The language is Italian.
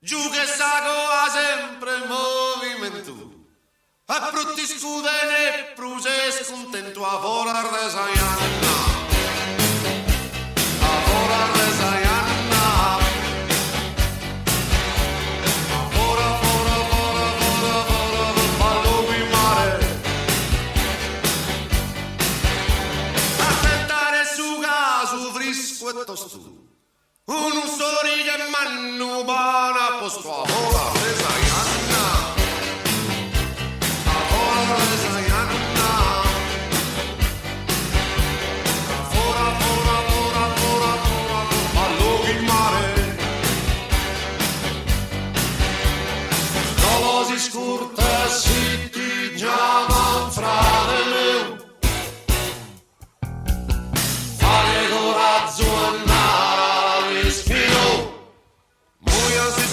giù che saco ha sempre movimento. E brutti scudene e pruse scontento a volar de Saianna. A volar de Saianna. A vola, vola, vola, vola, vola, pallomi mare. A tentare su caso frisco e tosto. Un ustori che mannu bana posto a vola de Saianna. A vola de Saianna. A vola, vola, vola, vola, vola, pallomi in mare. Dopo si scurta e si ti chiama frate meu. Fare coraggio andare all'espino. Muy así